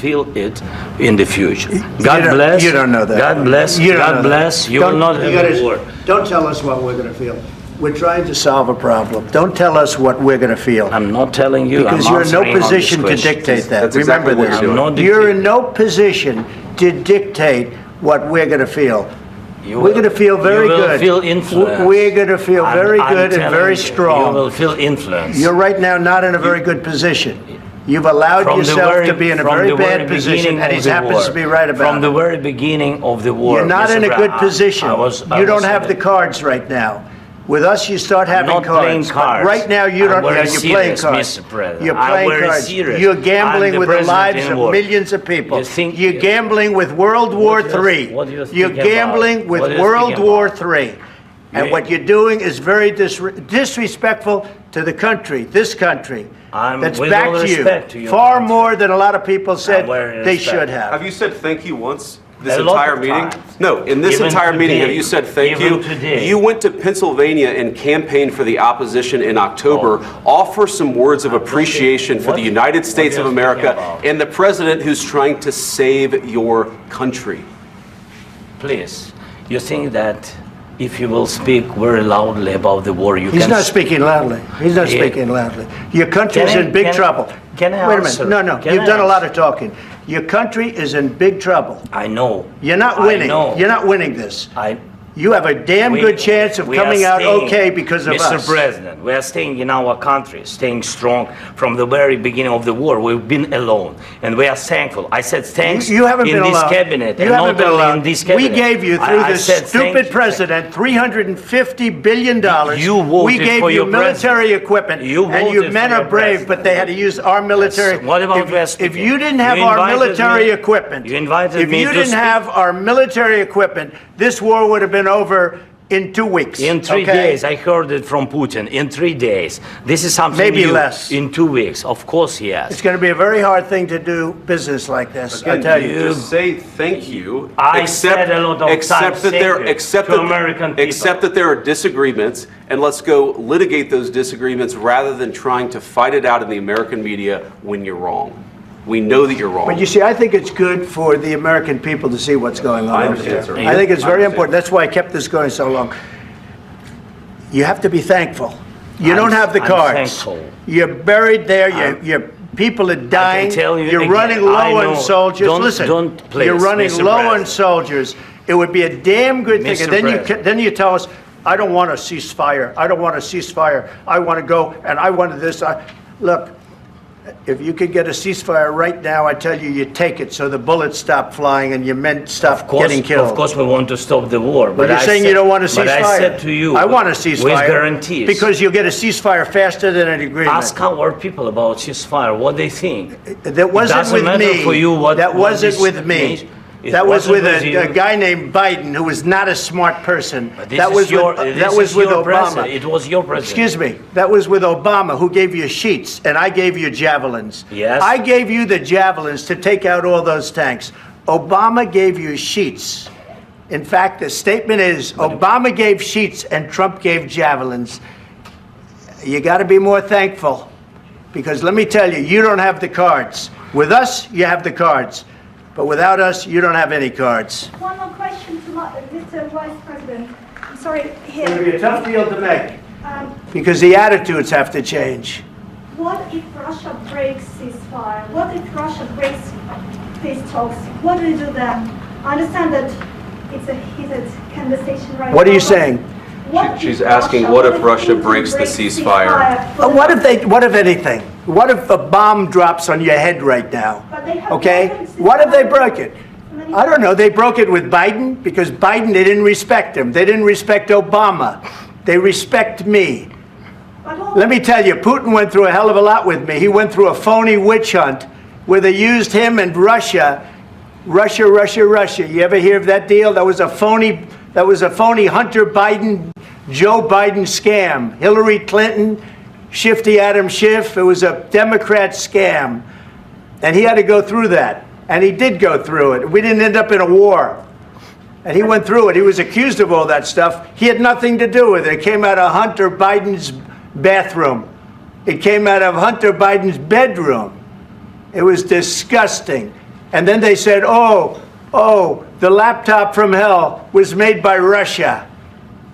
feel it in the future. God bless. You don't know that. God bless. God bless. You will not have a war. Don't tell us what we're going to feel. We're trying to solve a problem. Don't tell us what we're going to feel. I'm not telling you. Because you're in no position to dictate that. That's exactly Remember what you're doing. this. You're in no position to dictate what we're going to feel. We're going to feel very good. You will feel influence. We're going to feel very good and very strong. You will feel influence. You're right now not in a very good position. You've allowed yourself to be in a very bad position, and he happens to be right about it. From the very beginning of the war. You're not in a good position. You don't have the cards right now. With us, you start having cards. I'm not playing cards. Right now, you don't. You're playing cards. Mr. President. You're playing cards. Serious. You're gambling with the lives of millions of people. You're gambling with World War III. You're gambling with World War III. And what you're doing is very disrespectful to the country, this country, that's backed you far more than a lot of people said they should have. Have you said thank you once? This entire meeting? No, in this entire meeting, have you said thank you? You went to Pennsylvania and campaigned for the opposition in October. Offer some words of appreciation for the United States of America and the president who's trying to save your country. Please, you think that if you will speak very loudly about the war, He's not speaking loudly. He's not speaking loudly. Your country is in big trouble. Can I Wait a minute. No, you've done a lot of talking. Your country is in big trouble. I know. You're not winning. You're not winning this. You have a damn good chance of coming out okay because of us. Mr. President, we are staying in our country, staying strong from the very beginning of the war. We've been alone, and we are thankful. I said thanks you haven't in been this alone. cabinet, you and haven't not been only alone. in this cabinet. We gave you, through this stupid president, $350 billion. You voted we gave for you your military equipment, and your men are brave, president. but they had to use our military. Yes. What about if you didn't have our military equipment, you invited me if you didn't have our military equipment, this war would have been over in 2 weeks. In 3 days, I heard it from Putin. In 3 days, this is something maybe new. less. In 2 weeks, of course, yes. It's going to be a very hard thing to do business like this. Again, I tell you, just say thank you. I said a lot of times Except that there are disagreements, and let's go litigate those disagreements rather than trying to fight it out in the American media when you're wrong. We know that you're wrong. But you see, I think it's good for the American people to see what's going on over there. I think it's very important. That's why I kept this going so long. You have to be thankful. You don't have the cards. You're buried there. Your people are dying. You're running low on soldiers. Listen, you're running low on soldiers. It would be a damn good thing. And then you tell us, I don't want a ceasefire. I don't want a ceasefire. I want to go and I want this. Look. If you could get a ceasefire right now, I tell you, you take it so the bullets stop flying and your men stop getting killed. Of course, we want to stop the war. But you're saying you don't want a ceasefire. But I said to you, I want a ceasefire. With guarantees. Because you'll get a ceasefire faster than an agreement. Ask our people about ceasefire, what they think. That wasn't with me. For you that wasn't with me. That was with a guy named Biden, who was not a smart person. That was with Obama. It was your president. Excuse me. That was with Obama, who gave you sheets, and I gave you javelins. Yes. I gave you the javelins to take out all those tanks. Obama gave you sheets. In fact, the statement is Obama gave sheets and Trump gave javelins. You got to be more thankful, because let me tell you, you don't have the cards. With us, you have the cards. But without us, you don't have any cards. One more question to Mr. Vice President. I'm sorry, here. It's going to be a tough deal to make, because the attitudes have to change. What if Russia breaks ceasefire? What if Russia breaks peace talks? What do you do then? I understand that it's a heated conversation right now. What are you saying? She's asking, what if Russia breaks the ceasefire? What if anything? What if a bomb drops on your head right now? Okay? What if they broke it? I don't know. They broke it with Biden, because Biden, they didn't respect him. They didn't respect Obama. They respect me. Let me tell you, Putin went through a hell of a lot with me. He went through a phony witch hunt where they used him and Russia. Russia. You ever hear of that deal? That was a phony Hunter Biden, Joe Biden scam. Hillary Clinton, Shifty Adam Schiff. It was a Democrat scam. And he had to go through that. And he did go through it. We didn't end up in a war. And he went through it. He was accused of all that stuff. He had nothing to do with it. It came out of Hunter Biden's bathroom. It came out of Hunter Biden's bedroom. It was disgusting. And then they said, oh, the laptop from hell was made by Russia,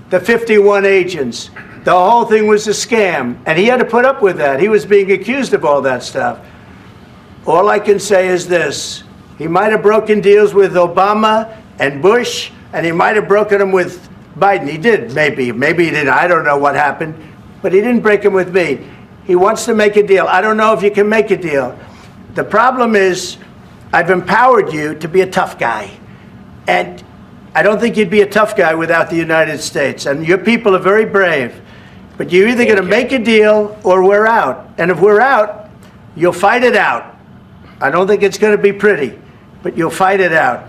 the 51 agents. The whole thing was a scam, and he had to put up with that. He was being accused of all that stuff. All I can say is this. He might have broken deals with Obama and Bush, and he might have broken them with Biden. He did, maybe. Maybe he didn't. I don't know what happened. But he didn't break them with me. He wants to make a deal. I don't know if you can make a deal. The problem is, I've empowered you to be a tough guy. And I don't think you'd be a tough guy without the United States. And your people are very brave. But you're either going to make a deal or we're out. And if we're out, you'll fight it out. I don't think it's going to be pretty, but you'll fight it out.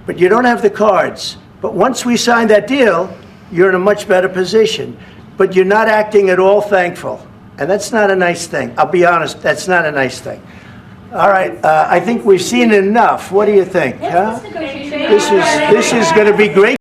But you don't have the cards. But once we sign that deal, you're in a much better position. But you're not acting at all thankful. And that's not a nice thing. I'll be honest, that's not a nice thing. All right, I think we've seen enough. What do you think? Huh? This is going to be great.